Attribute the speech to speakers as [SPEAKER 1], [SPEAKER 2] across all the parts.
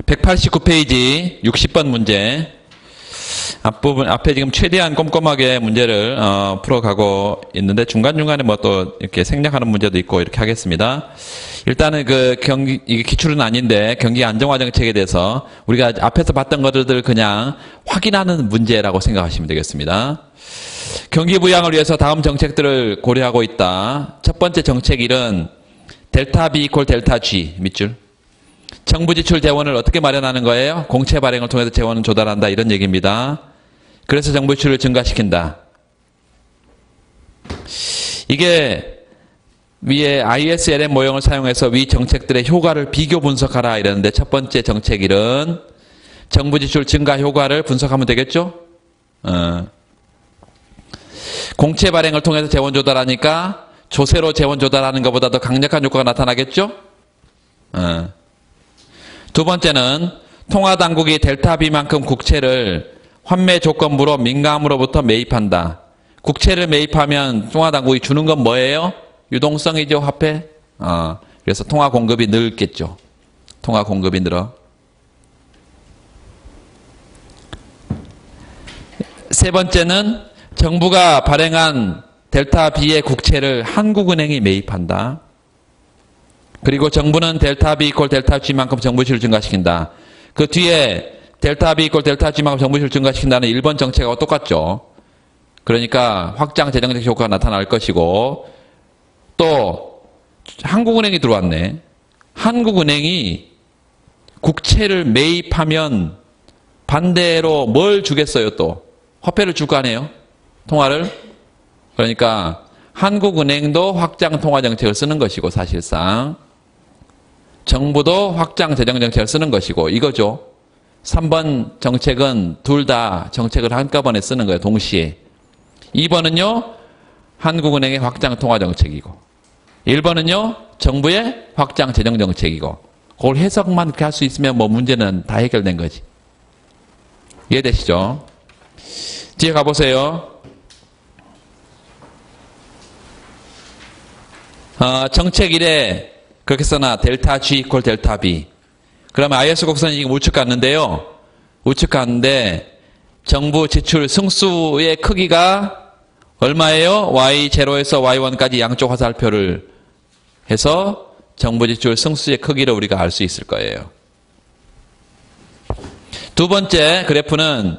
[SPEAKER 1] 189페이지 60번 문제. 앞부분, 앞에 지금 최대한 꼼꼼하게 문제를 풀어가고 있는데 중간중간에 뭐 또 이렇게 생략하는 문제도 있고 이렇게 하겠습니다. 일단은 이게 기출은 아닌데 경기 안정화 정책에 대해서 우리가 앞에서 봤던 것들을 그냥 확인하는 문제라고 생각하시면 되겠습니다. 경기 부양을 위해서 다음 정책들을 고려하고 있다. 첫 번째 정책 1은 델타 B 이퀄 델타 G 밑줄. 정부 지출 재원을 어떻게 마련하는 거예요? 공채 발행을 통해서 재원을 조달한다 이런 얘기입니다. 그래서 정부 지출을 증가시킨다. 이게 위에 ISLM 모형을 사용해서 위 정책들의 효과를 비교 분석하라 이랬는데 첫 번째 정책 1은 정부 지출 증가 효과를 분석하면 되겠죠? 공채 발행을 통해서 재원 조달하니까 조세로 재원 조달하는 것보다 더 강력한 효과가 나타나겠죠? 두 번째는 통화당국이 델타 B만큼 국채를 환매 조건부로 민감으로부터 매입한다. 국채를 매입하면 통화당국이 주는 건 뭐예요? 유동성이죠, 화폐? 그래서 통화 공급이 늘겠죠. 통화 공급이 늘어. 세 번째는 정부가 발행한 델타 B의 국채를 한국은행이 매입한다. 그리고 정부는 델타 B 이퀄 델타 G만큼 정부 지출을 증가시킨다. 그 뒤에 델타 B 이퀄 델타 G만큼 정부 지출을 증가시킨다는 일본 정책하고 똑같죠. 그러니까 확장 재정적 효과가 나타날 것이고 또 한국은행이 들어왔네. 한국은행이 국채를 매입하면 반대로 뭘 주겠어요 또? 화폐를 줄 거 아니에요? 통화를? 그러니까 한국은행도 확장 통화정책을 쓰는 것이고 사실상 정부도 확장 재정정책을 쓰는 것이고 이거죠. 3번 정책은 둘 다 정책을 한꺼번에 쓰는 거예요. 동시에. 2번은요. 한국은행의 확장 통화정책이고 1번은요. 정부의 확장 재정정책이고 그걸 해석만 그렇게 할 수 있으면 뭐 문제는 다 해결된 거지. 이해되시죠? 뒤에 가보세요. 정책 1에 그렇게 써놔. 델타 G 이퀄 델타 B. 그러면 IS 곡선이 지금 우측 갔는데요. 우측 갔는데 정부 지출 승수의 크기가 얼마예요? Y0에서 Y1까지 양쪽 화살표를 해서 정부 지출 승수의 크기를 우리가 알 수 있을 거예요. 두 번째 그래프는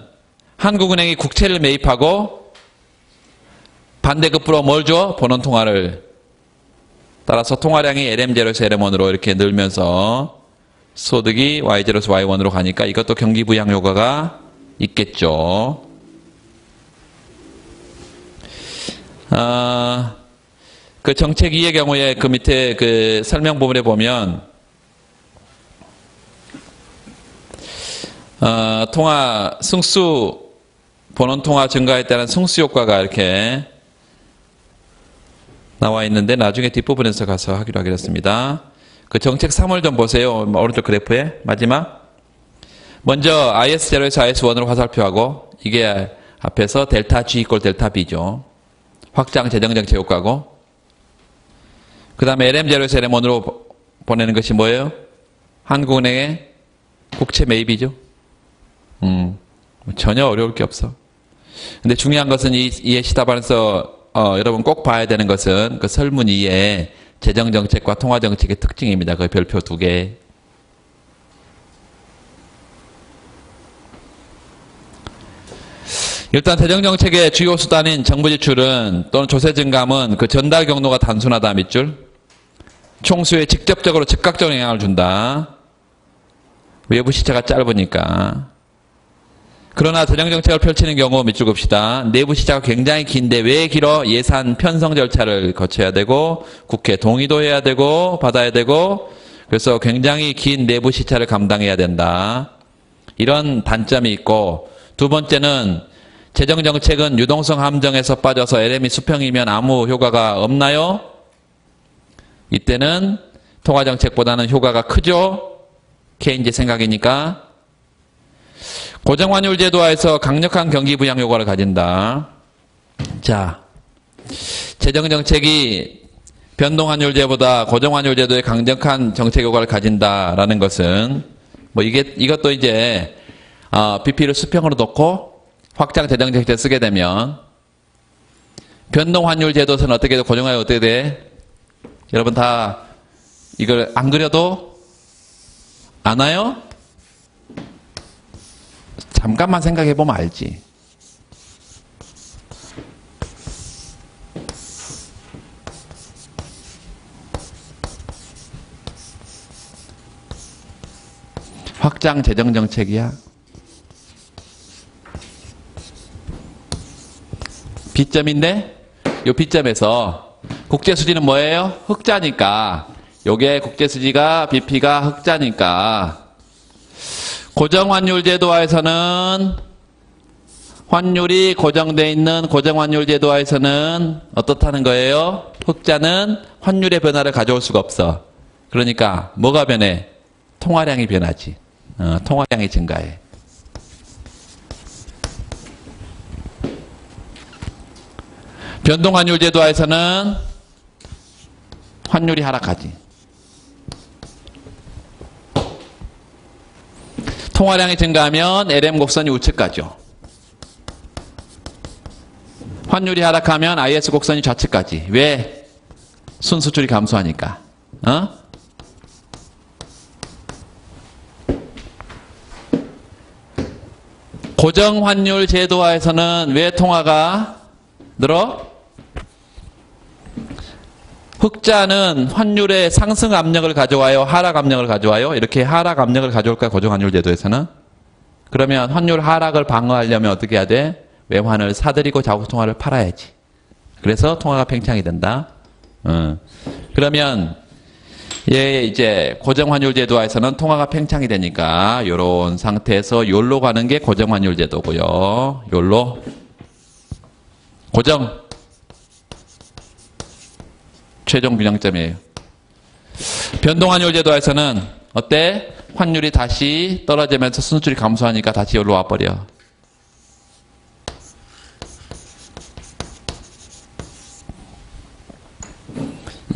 [SPEAKER 1] 한국은행이 국채를 매입하고 반대급부로 뭘 줘? 본원통화를. 따라서 통화량이 LM0에서 LM1으로 이렇게 늘면서 소득이 Y0에서 Y1으로 가니까 이것도 경기 부양 효과가 있겠죠. 그 정책 2의 경우에 그 밑에 그 설명 부분에 보면 통화 승수 본원 통화 증가에 따른 승수 효과가 이렇게 나와 있는데 나중에 뒷부분에서 가서 하기로 하겠습니다. 그 정책 3을 좀 보세요. 오른쪽 그래프에 마지막. 먼저 IS0에서 IS1으로 화살표하고 이게 앞에서 델타 G 이퀄 델타 B죠. 확장 재정정책 효과고 그 다음에 LM0에서 LM1으로 보내는 것이 뭐예요? 한국은행의 국채 매입이죠. 전혀 어려울 게 없어. 근데 중요한 것은 이 예시답안에서 여러분 꼭 봐야 되는 것은 그 설문 2의 재정정책과 통화정책의 특징입니다. 그 별표 2개. 일단 재정정책의 주요 수단인 정부 지출은 또는 조세 증감은 그 전달 경로가 단순하다 밑줄. 총수에 직접적으로 즉각적으로 영향을 준다. 외부 시차가 짧으니까. 그러나 재정정책을 펼치는 경우 밑줄 봅시다. 내부 시차가 굉장히 긴데 왜 길어? 예산 편성 절차를 거쳐야 되고 국회 동의도 해야 되고 받아야 되고 그래서 굉장히 긴 내부 시차를 감당해야 된다. 이런 단점이 있고 두 번째는 재정정책은 유동성 함정에서 빠져서 LM이 수평이면 아무 효과가 없나요? 이때는 통화정책보다는 효과가 크죠? 케인즈 생각이니까. 고정환율 제도화에서 강력한 경기 부양 효과를 가진다. 자, 재정정책이 변동환율제보다 고정환율제도에 강력한 정책 효과를 가진다라는 것은 뭐 이것도 이제 BP를 수평으로 놓고 확장 재정정책 쓰게 되면 변동 환율 제도에서는 어떻게 돼? 고정화율 어떻게 돼? 여러분 다 이걸 안 그려도 아나요? 잠깐만 생각해 보면 알지. 확장 재정 정책이야. B점인데 요 B점에서 국제 수지는 뭐예요? 흑자니까 요게 국제 수지가 BP가 흑자니까 고정 환율 제도화에서는 환율이 고정되어 있는 고정 환율 제도화에서는 어떻다는 거예요? 흑자는 환율의 변화를 가져올 수가 없어. 그러니까 뭐가 변해? 통화량이 변하지. 통화량이 증가해. 변동환율 제도화에서는 환율이 하락하지. 통화량이 증가하면 LM 곡선이 우측 가죠. 환율이 하락하면 IS 곡선이 좌측 가지. 왜? 순수출이 감소하니까. 고정환율 제도화에서는 왜 통화가 늘어? 흑자는 환율의 상승 압력을 가져와요? 하락 압력을 가져와요? 이렇게 하락 압력을 가져올까요? 고정환율 제도에서는? 그러면 환율 하락을 방어하려면 어떻게 해야 돼? 외환을 사들이고 자국통화를 팔아야지. 그래서 통화가 팽창이 된다. 그러면 이제 고정환율 제도화에서는 통화가 팽창이 되니까 이런 상태에서 요로 가는 게 고정환율 제도고요. 요로 고정 최종 균형점이에요. 변동환율 제도화에서는 어때? 환율이 다시 떨어지면서 순수출이 감소하니까 다시 요로 와버려.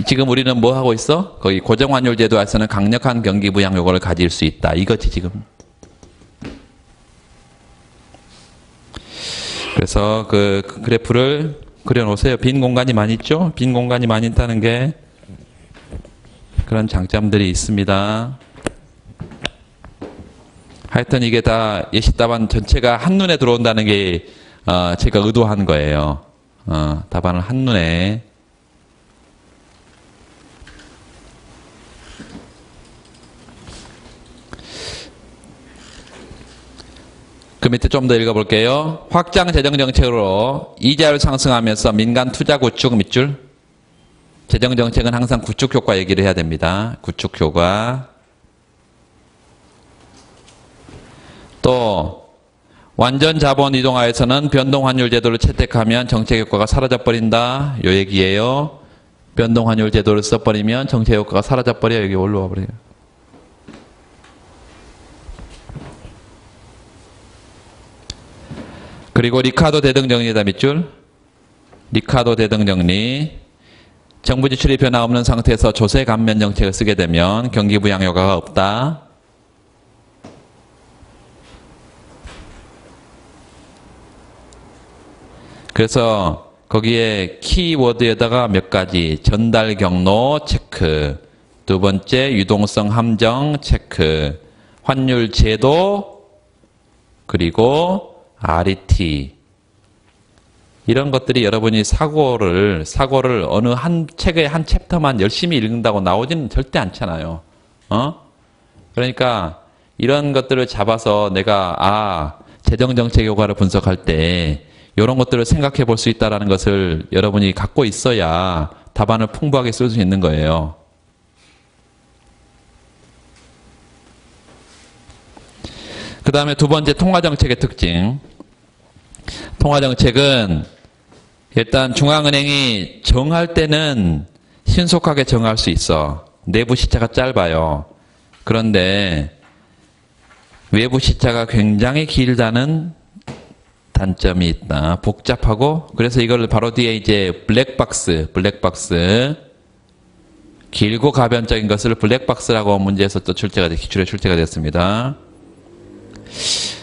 [SPEAKER 1] 지금 우리는 뭐 하고 있어? 거기 고정환율 제도에서는 강력한 경기 부양 요구를 가질 수 있다. 이거지 지금. 그래서 그 그래프를 그려놓으세요. 빈 공간이 많이 있죠? 빈 공간이 많이 있다는 게 그런 장점들이 있습니다. 하여튼 이게 다 예시답안 전체가 한눈에 들어온다는 게 제가 의도한 거예요. 답안을 한눈에. 그 밑에 좀 더 읽어볼게요. 확장 재정 정책으로 이자율 상승하면서 민간 투자 구축 밑줄. 재정 정책은 항상 구축 효과 얘기를 해야 됩니다. 구축 효과. 또 완전 자본 이동화에서는 변동 환율 제도를 채택하면 정책 효과가 사라져 버린다. 요 얘기예요. 변동 환율 제도를 써버리면 정책 효과가 사라져 버려. 여기 올라와 버려요. 그리고 리카도 대등정리다 밑줄. 리카도 대등정리. 정부 지출이 변화 없는 상태에서 조세 감면 정책을 쓰게 되면 경기 부양 효과가 없다. 그래서 거기에 키워드에다가 몇 가지 전달 경로 체크, 두 번째 유동성 함정 체크, 환율 제도, 그리고 RET 이런 것들이 여러분이 사고를 어느 한 책의 한 챕터만 열심히 읽는다고 나오지는 절대 않잖아요. 그러니까 이런 것들을 잡아서 내가 재정정책 효과를 분석할 때 이런 것들을 생각해 볼 수 있다는 것을 여러분이 갖고 있어야 답안을 풍부하게 쓸 수 있는 거예요. 그 다음에 두 번째 통화정책의 특징. 통화정책은 일단 중앙은행이 정할 때는 신속하게 정할 수 있어. 내부 시차가 짧아요. 그런데 외부 시차가 굉장히 길다는 단점이 있다. 복잡하고 그래서 이걸 바로 뒤에 이제 블랙박스 길고 가변적인 것을 블랙박스라고 문제에서 또 기출에 출제가 됐습니다.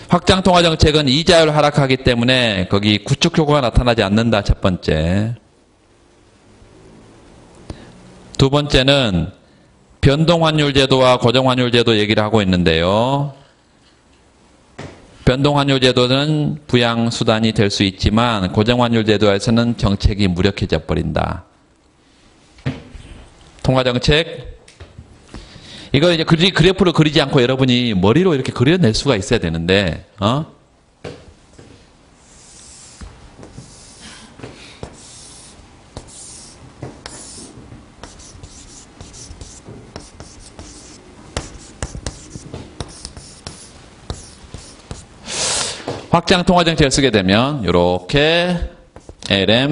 [SPEAKER 1] 확장 통화 정책은 이자율 하락하기 때문에 거기 구축 효과가 나타나지 않는다. 첫 번째. 두 번째는 변동환율 제도와 고정환율 제도 얘기를 하고 있는데요. 변동환율 제도는 부양수단이 될 수 있지만 고정환율 제도에서는 정책이 무력해져 버린다. 통화정책. 이거 이제 그래프로 그리지 않고 여러분이 머리로 이렇게 그려낼 수가 있어야 되는데, 확장 통화정책을 쓰게 되면 이렇게 LM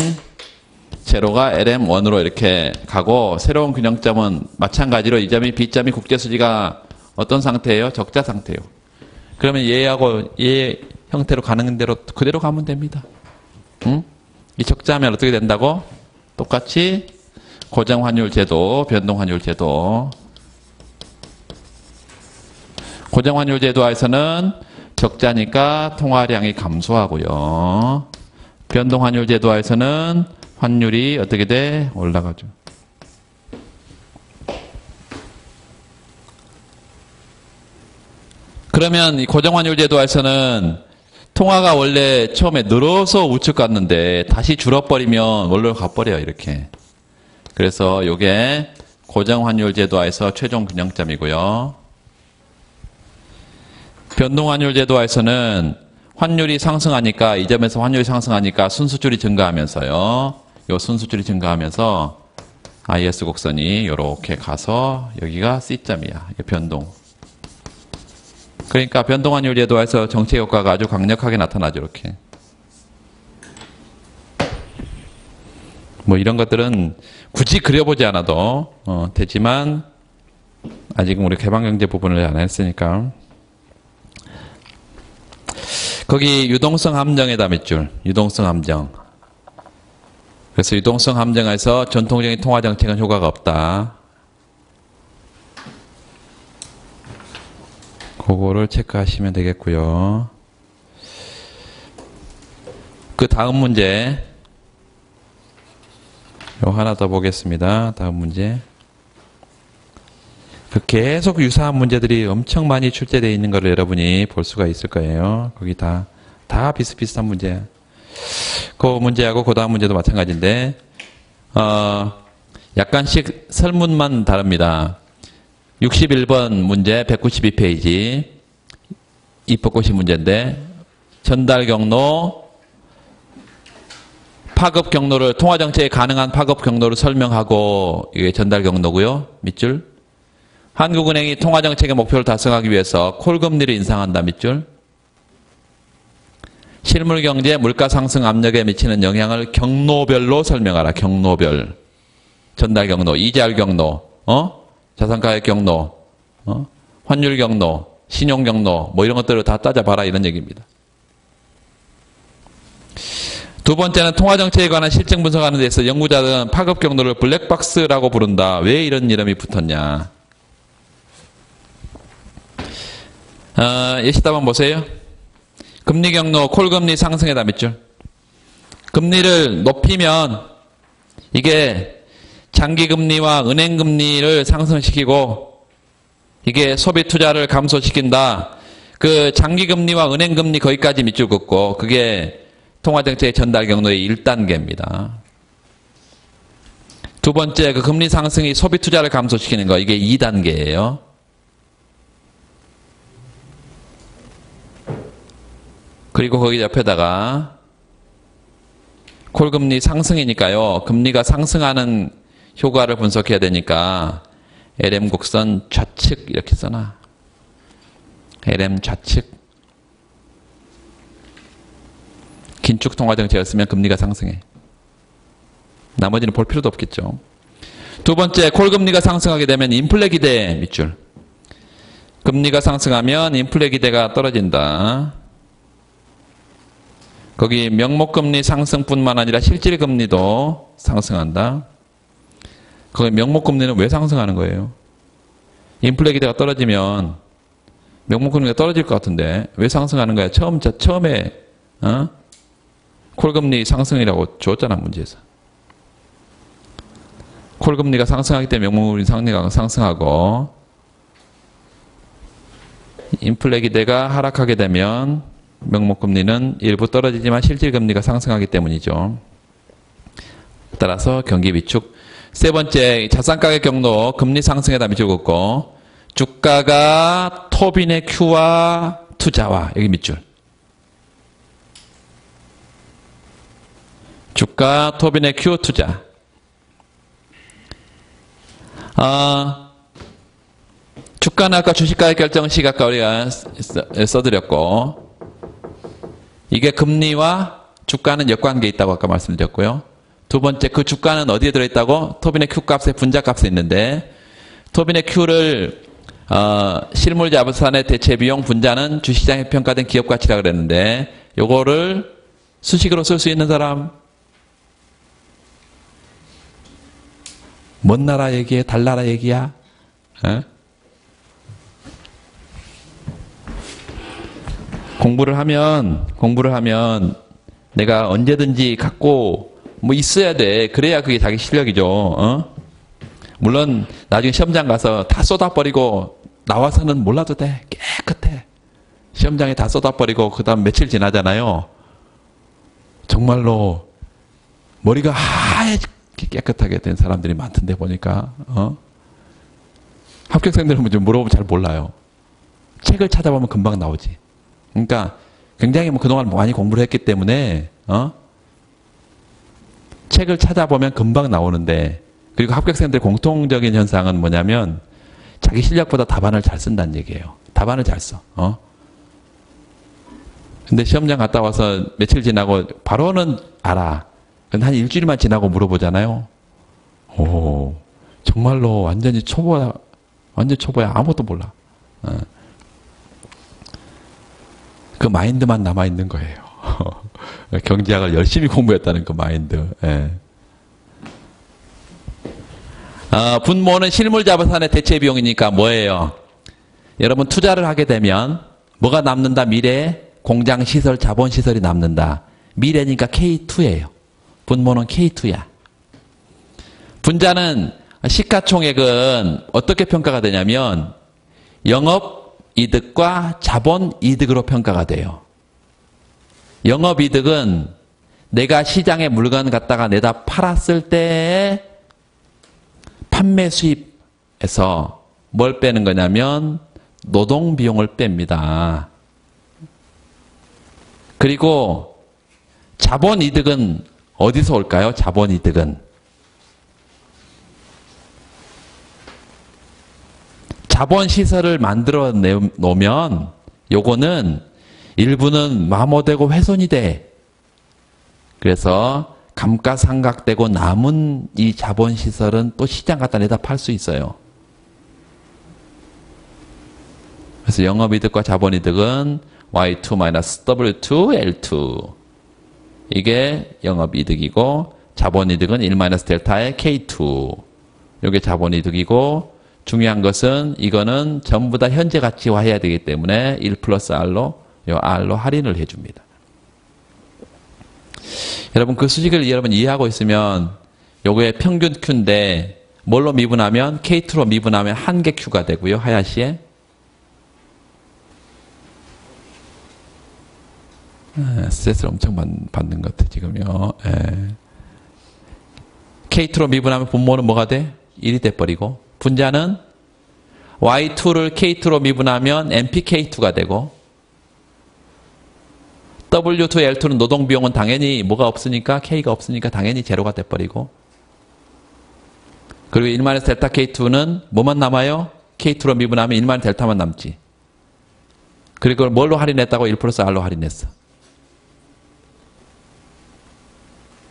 [SPEAKER 1] 제로가 LM1으로 이렇게 가고 새로운 균형점은 마찬가지로 이 점이 B점이 국제수지가 어떤 상태예요? 적자 상태예요. 그러면 얘하고 얘 형태로 가는 대로 그대로 가면 됩니다. 응? 이 적자하면 어떻게 된다고? 똑같이 고정환율 제도, 변동환율 제도. 고정환율 제도에서는 적자니까 통화량이 감소하고요. 변동환율 제도에서는 환율이 어떻게 돼? 올라가죠. 그러면 이 고정환율 제도에서는 통화가 원래 처음에 늘어서 우측 갔는데 다시 줄어버리면 원래로 가버려요. 이렇게. 그래서 이게 고정환율 제도에서 최종 균형점이고요. 변동환율 제도에서는 환율이 상승하니까 이 점에서 환율이 상승하니까 순수줄이 증가하면서요. 요 순수줄이 증가하면서 IS 곡선이 이렇게 가서 여기가 C점이야. 이게 변동. 그러니까 변동환율 제도에서 정책 효과가 아주 강력하게 나타나죠. 이렇게. 뭐 이런 것들은 굳이 그려보지 않아도 되지만 아직은 우리 개방경제 부분을 안 했으니까. 거기 유동성 함정에다 밑줄. 유동성 함정. 그래서 유동성 함정에서 전통적인 통화정책은 효과가 없다. 그거를 체크하시면 되겠고요. 그 다음 문제 요 하나 더 보겠습니다. 다음 문제. 그 계속 유사한 문제들이 엄청 많이 출제되어 있는 것을 여러분이 볼 수가 있을 거예요. 거기 다 비슷비슷한 문제야. 그 문제하고 그 다음 문제도 마찬가지인데 약간씩 설문만 다릅니다. 61번 문제 192페이지 입법고시 문제인데 전달 경로 파급 경로를 통화정책에 가능한 파급 경로를 설명하고 이게 전달 경로고요. 밑줄. 한국은행이 통화정책의 목표를 달성하기 위해서 콜금리를 인상한다. 밑줄. 실물경제 물가 상승 압력에 미치는 영향을 경로별로 설명하라. 경로별. 전달 경로, 이자율 경로, 자산가격 경로, 환율 경로, 신용 경로, 뭐 이런 것들을 다 따져봐라. 이런 얘기입니다. 두 번째는 통화정책에 관한 실증 분석하는 데 있어 연구자들은 파급 경로를 블랙박스라고 부른다. 왜 이런 이름이 붙었냐. 예시답 한번 보세요. 금리 경로, 콜금리 상승에다 밑줄. 금리를 높이면 이게 장기금리와 은행금리를 상승시키고 이게 소비투자를 감소시킨다. 그 장기금리와 은행금리 거기까지 밑줄 긋고 그게 통화정책의 전달 경로의 1단계입니다. 두 번째, 그 금리 상승이 소비투자를 감소시키는 거 이게 2단계예요. 그리고 거기 옆에다가 콜금리 상승이니까요. 금리가 상승하는 효과를 분석해야 되니까 LM 곡선 좌측 이렇게 써놔. LM 좌측. 긴축 통화정책을 쓰면 금리가 상승해. 나머지는 볼 필요도 없겠죠. 두 번째, 콜금리가 상승하게 되면 인플레 기대 밑줄. 금리가 상승하면 인플레 기대가 떨어진다. 거기 명목금리 상승뿐만 아니라 실질금리도 상승한다. 그 명목금리는 왜 상승하는 거예요? 인플레 기대가 떨어지면 명목금리가 떨어질 것 같은데 왜 상승하는 거야? 처음에 콜금리 상승이라고 줬잖아, 문제에서. 콜금리가 상승하기 때문에 명목금리 상승하고 인플레 기대가 하락하게 되면 명목금리는 일부 떨어지지만 실질금리가 상승하기 때문이죠. 따라서 경기 위축. 세 번째, 자산가격 경로 금리 상승에 다 밑줄 긋고 주가가 토빈의 Q와 투자와 여기 밑줄. 주가 토빈의 Q 투자. 주가는 아까 주식가격 결정 시 아까 우리가 써드렸고 이게 금리와 주가는 역관계에 있다고 아까 말씀드렸고요. 두 번째, 그 주가는 어디에 들어있다고? 토빈의 Q값에 분자값에 있는데 토빈의 Q를 실물 자산의 대체비용 분자는 주식시장에 평가된 기업가치라고 그랬는데 요거를 수식으로 쓸 수 있는 사람 먼 나라 얘기해? 달나라 얘기야? 에? 공부를 하면 내가 언제든지 갖고 뭐 있어야 돼. 그래야 그게 자기 실력이죠. 물론 나중에 시험장 가서 다 쏟아버리고 나와서는 몰라도 돼. 깨끗해. 시험장에 다 쏟아버리고 그 다음 며칠 지나잖아요. 정말로 머리가 하얗게 깨끗하게 된 사람들이 많던데 보니까 합격생들은 좀 물어보면 잘 몰라요. 책을 찾아보면 금방 나오지. 그러니까 굉장히 뭐 그동안 많이 공부를 했기 때문에 책을 찾아보면 금방 나오는데 그리고 합격생들의 공통적인 현상은 뭐냐면 자기 실력보다 답안을 잘 쓴다는 얘기예요. 답안을 잘 써. 근데 시험장 갔다 와서 며칠 지나고 바로는 알아. 근데 한 일주일만 지나고 물어보잖아요. 오, 정말로 완전 초보야 아무것도 몰라. 그 마인드만 남아있는 거예요. 경제학을 열심히 공부했다는 그 마인드. 예. 분모는 실물 자산의 대체 비용이니까 뭐예요? 여러분 투자를 하게 되면 뭐가 남는다? 미래에 공장 시설, 자본 시설이 남는다. 미래니까 K2예요. 분모는 K2야. 분자는 시가총액은 어떻게 평가가 되냐면 영업이득과 자본이득으로 평가가 돼요. 영업이득은 내가 시장에 물건 갖다가 내다 팔았을 때 판매 수입에서 뭘 빼는 거냐면 노동비용을 뺍니다. 그리고 자본이득은 어디서 올까요? 자본이득은 자본시설을 만들어 놓으면 요거는 일부는 마모되고 훼손이 돼. 그래서 감가상각되고 남은 이 자본시설은 또 시장 갖다 내다 팔 수 있어요. 그래서 영업이득과 자본이득은 Y2-W2, L2 이게 영업이득이고 자본이득은 1-델타의 K2 이게 자본이득이고 중요한 것은 이거는 전부 다 현재 가치화해야 되기 때문에 1+R로 요 R로 할인을 해줍니다. 여러분 그 수식을 여러분 이해하고 있으면 요거의 평균 Q인데 뭘로 미분하면 K2로 미분하면 한 개 Q가 되고요. 하야시에 스트레스를 엄청 받는 것 같아 지금요. K2로 미분하면 분모는 뭐가 돼? 1이 돼버리고 분자는 Y2를 K2로 미분하면 MPK2가 되고 W2, L2는 노동비용은 당연히 뭐가 없으니까 K가 없으니까 당연히 제로가 돼버리고 그리고 1-델타 K2는 뭐만 남아요? K2로 미분하면 1-델타만 남지. 그리고 그걸 뭘로 할인했다고? 1+R로 할인했어.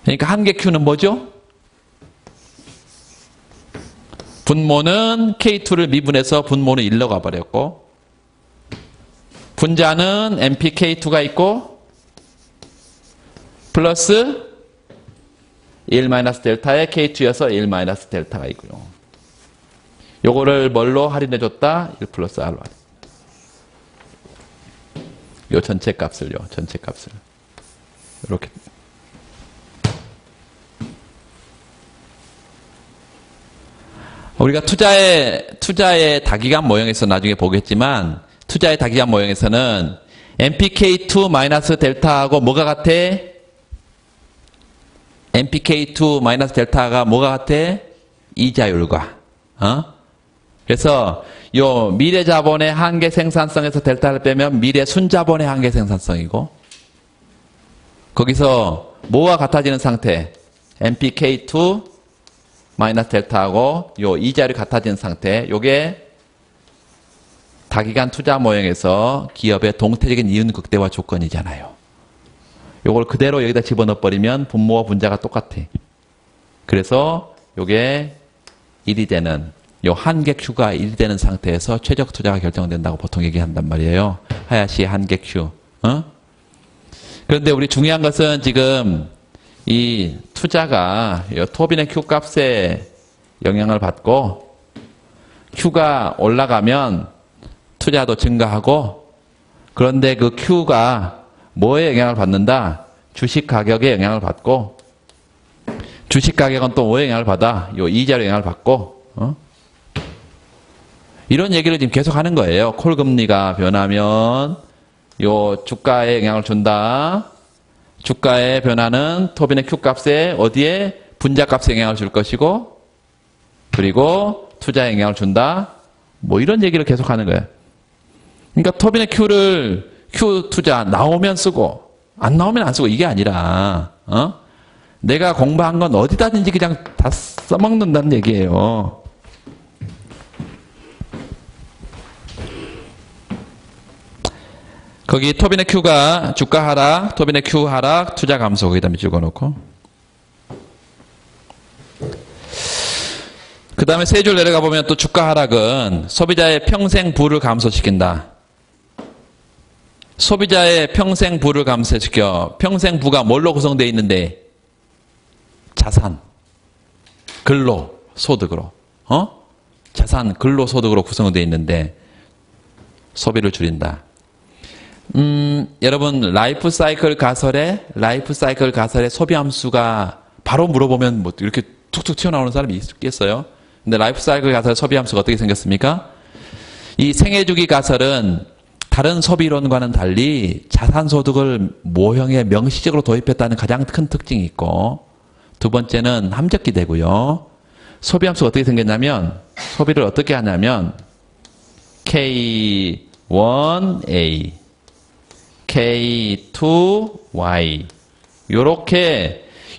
[SPEAKER 1] 그러니까 한 개 Q는 뭐죠? 분모는 K2를 미분해서 분모는 1로 가버렸고 분자는 MPK2가 있고 플러스 1-델타에 K2여서 1-델타가 있고요. 요거를 뭘로 할인해줬다? 1 플러스 R로 할인. 요 전체 값을요. 전체 값을. 이렇게. 우리가 투자의 다기간 모형에서 나중에 보겠지만, 투자의 다기간 모형에서는 MPK2 델타하고 뭐가 같아? MPK2 델타가 뭐가 같아? 이자율과. 그래서 요 미래 자본의 한계 생산성에서 델타를 빼면 미래 순자본의 한계 생산성이고, 거기서 뭐와 같아지는 상태? MPK2 델타하고 요 이자율이 같아지는 상태. 요게 다기간 투자 모형에서 기업의 동태적인 이윤 극대화 조건이잖아요. 요걸 그대로 여기다 집어넣어 버리면 분모와 분자가 똑같아. 그래서 요게 1이 되는, 요 한계 Q가 1이 되는 상태에서 최적 투자가 결정된다고 보통 얘기한단 말이에요. 하야시 한계 Q. 그런데 우리 중요한 것은 지금 이 투자가 토빈의 Q 값에 영향을 받고, Q가 올라가면 투자도 증가하고, 그런데 그 Q가 뭐에 영향을 받는다? 주식 가격에 영향을 받고, 주식 가격은 또 뭐에 영향을 받아? 요 이자로 영향을 받고, 이런 얘기를 지금 계속 하는 거예요. 콜금리가 변하면 요 주가에 영향을 준다. 주가의 변화는 토빈의 Q 값에 어디에? 분자 값에 영향을 줄 것이고, 그리고 투자에 영향을 준다. 뭐 이런 얘기를 계속 하는 거예요. 그러니까 토빈의 Q 투자 나오면 쓰고 안 나오면 안 쓰고 이게 아니라 내가 공부한 건 어디다든지 그냥 다 써먹는다는 얘기예요. 거기 토빈의 Q가 주가 하락, 토빈의 Q 하락, 투자 감소 거기다 찍어놓고, 그 다음에 세 줄 내려가 보면 또 주가 하락은 소비자의 평생 부를 감소시킨다. 소비자의 평생 부를 감소시켜. 평생 부가 뭘로 구성되어 있는데? 자산, 근로, 소득으로. 자산, 근로, 소득으로 구성되어 있는데 소비를 줄인다. 여러분 라이프 사이클 가설의 소비 함수가 바로 물어보면 뭐 이렇게 툭툭 튀어나오는 사람이 있겠어요? 근데 라이프 사이클 가설의 소비 함수가 어떻게 생겼습니까? 이 생애주기 가설은 다른 소비론과는 달리 자산소득을 모형에 명시적으로 도입했다는 가장 큰 특징이 있고, 두 번째는 함적기되고요. 소비 함수가 어떻게 생겼냐면, 소비를 어떻게 하냐면 K1A, K2Y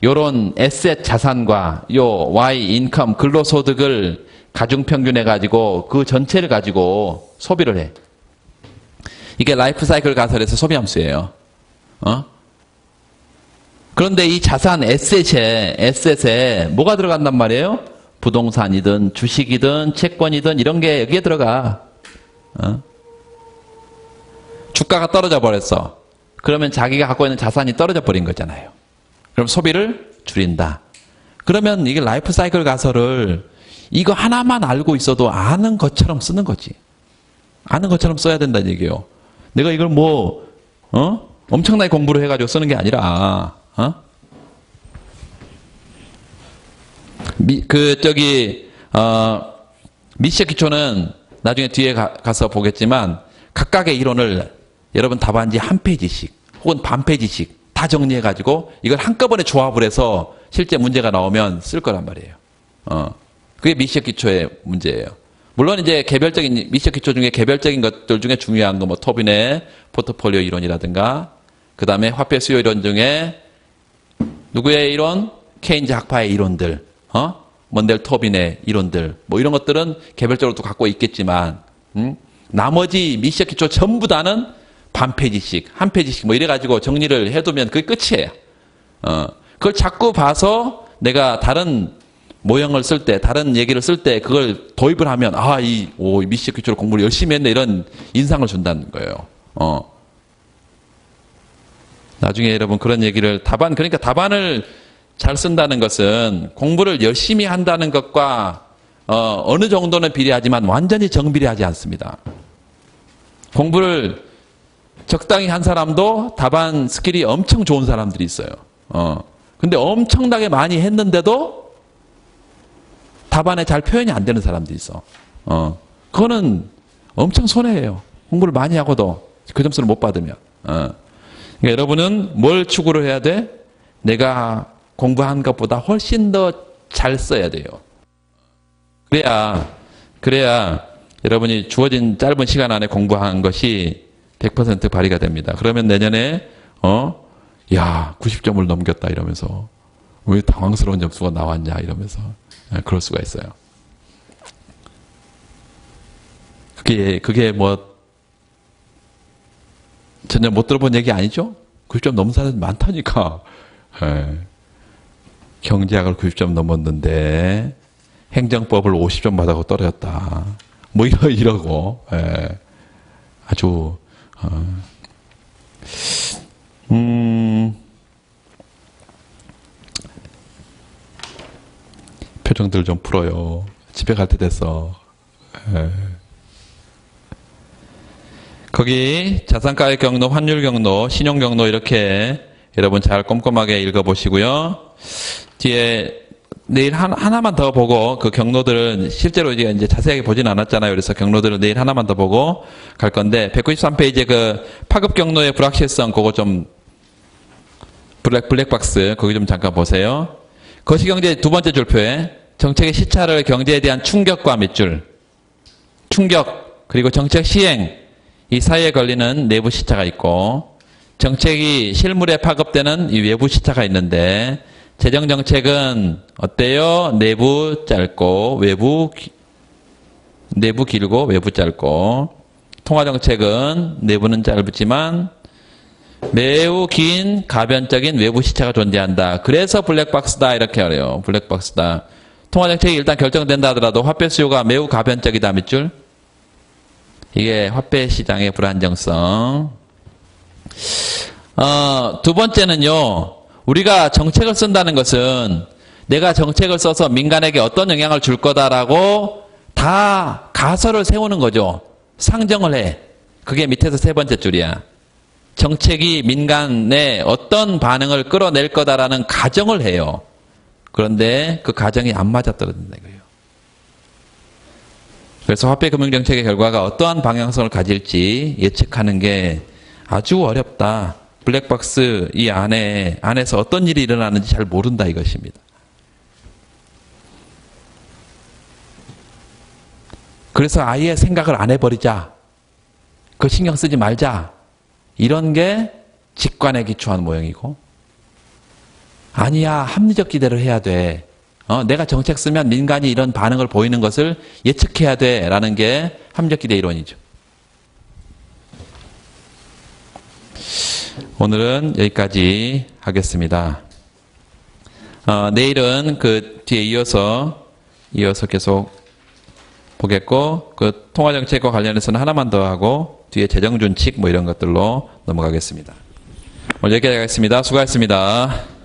[SPEAKER 1] 요런 에셋 자산과 요 Y 인컴 근로소득을 가중평균해 가지고 그 전체를 가지고 소비를 해. 이게 라이프 사이클 가설에서 소비 함수예요. 그런데 이 자산 에셋에 뭐가 들어간단 말이에요? 부동산이든 주식이든 채권이든 이런 게 여기에 들어가. 주가가 떨어져 버렸어. 그러면 자기가 갖고 있는 자산이 떨어져 버린 거잖아요. 그럼 소비를 줄인다. 그러면 이게 라이프 사이클 가설을 이거 하나만 알고 있어도 아는 것처럼 쓰는 거지. 아는 것처럼 써야 된다는 얘기예요. 내가 이걸 엄청나게 공부를 해가지고 쓰는 게 아니라, 미시의 기초는 나중에 뒤에 가서 보겠지만, 각각의 이론을 여러분 답안지 한 페이지씩, 혹은 반 페이지씩 다 정리해가지고, 이걸 한꺼번에 조합을 해서 실제 문제가 나오면 쓸 거란 말이에요. 그게 미시의 기초의 문제예요. 물론 이제 개별적인 미시의 기초 중에 개별적인 것들 중에 중요한 거 뭐 토빈의 포트폴리오 이론이라든가, 그 다음에 화폐 수요 이론 중에 누구의 이론? 케인즈 학파의 이론들, 먼델 토빈의 이론들, 뭐 이런 것들은 개별적으로 또 갖고 있겠지만, 나머지 미시의 기초 전부 다는 반 페이지씩, 한 페이지씩 뭐 이래가지고 정리를 해두면 그게 끝이에요. 그걸 자꾸 봐서 내가 다른 모형을 쓸 때, 다른 얘기를 쓸 때 그걸 도입을 하면, 미시의 기초로 공부를 열심히 했네, 이런 인상을 준다는 거예요. 나중에 여러분 그런 얘기를 그러니까 답안을 잘 쓴다는 것은 공부를 열심히 한다는 것과 어느 정도는 비례하지만 완전히 정비례하지 않습니다. 공부를 적당히 한 사람도 답안 스킬이 엄청 좋은 사람들이 있어요. 근데 엄청나게 많이 했는데도 답안에 잘 표현이 안 되는 사람들이 있어. 그거는 엄청 손해예요. 공부를 많이 하고도 그 점수를 못 받으면. 그러니까 여러분은 뭘 추구를 해야 돼? 내가 공부한 것보다 훨씬 더 잘 써야 돼요. 그래야 여러분이 주어진 짧은 시간 안에 공부한 것이 100% 발휘가 됩니다. 그러면 내년에 90점을 넘겼다 이러면서 왜 당황스러운 점수가 나왔냐 이러면서 그럴 수가 있어요. 그게 뭐 전혀 못 들어본 얘기 아니죠? 90점 넘은 사람이 많다니까. 경제학을 90점 넘었는데 행정법을 50점 받아고 떨어졌다. 뭐 이러고 아주 표정들 좀 풀어요. 집에 갈 때 됐어. 거기 자산가액 경로, 환율 경로, 신용 경로 이렇게 여러분 잘 꼼꼼하게 읽어보시고요. 뒤에 내일 하나만 더 보고 그 경로들은 실제로 이제 자세하게 보진 않았잖아요. 그래서 경로들은 내일 하나만 더 보고 갈 건데 193페이지에 그 파급 경로의 불확실성 그거 좀 블랙박스 거기 좀 잠깐 보세요. 거시경제 두 번째 줄표에 정책의 시차를 경제에 대한 충격과 밑줄 충격 그리고 정책 시행 이 사이에 걸리는 내부 시차가 있고 정책이 실물에 파급되는 이 외부 시차가 있는데 재정정책은 어때요? 내부 짧고 내부 길고 외부 짧고 통화정책은 내부는 짧지만 매우 긴 가변적인 외부 시차가 존재한다. 그래서 블랙박스다 이렇게 하래요. 블랙박스다. 통화정책이 일단 결정된다 하더라도 화폐 수요가 매우 가변적이다 밑줄. 이게 화폐 시장의 불안정성. 두 번째는요. 우리가 정책을 쓴다는 것은 내가 정책을 써서 민간에게 어떤 영향을 줄 거다라고 다 가설을 세우는 거죠. 상정을 해. 그게 밑에서 세 번째 줄이야. 정책이 민간에 어떤 반응을 끌어낼 거다라는 가정을 해요. 그런데 그 가정이 안 맞아떨어진다 이거예요. 그래서 화폐금융정책의 결과가 어떠한 방향성을 가질지 예측하는 게 아주 어렵다. 블랙박스 이 안에서 어떤 일이 일어나는지 잘 모른다 이것입니다. 그래서 아예 생각을 안 해버리자. 그 신경 쓰지 말자. 이런 게 직관에 기초한 모형이고 아니야 합리적 기대를 해야 돼. 내가 정책 쓰면 민간이 이런 반응을 보이는 것을 예측해야 돼 라는 게 합리적 기대 이론이죠. 오늘은 여기까지 하겠습니다. 내일은 그 뒤에 이어서 계속 보겠고 그 통화정책과 관련해서는 하나만 더 하고 뒤에 재정준칙 뭐 이런 것들로 넘어가겠습니다. 오늘 여기까지 하겠습니다. 수고하셨습니다.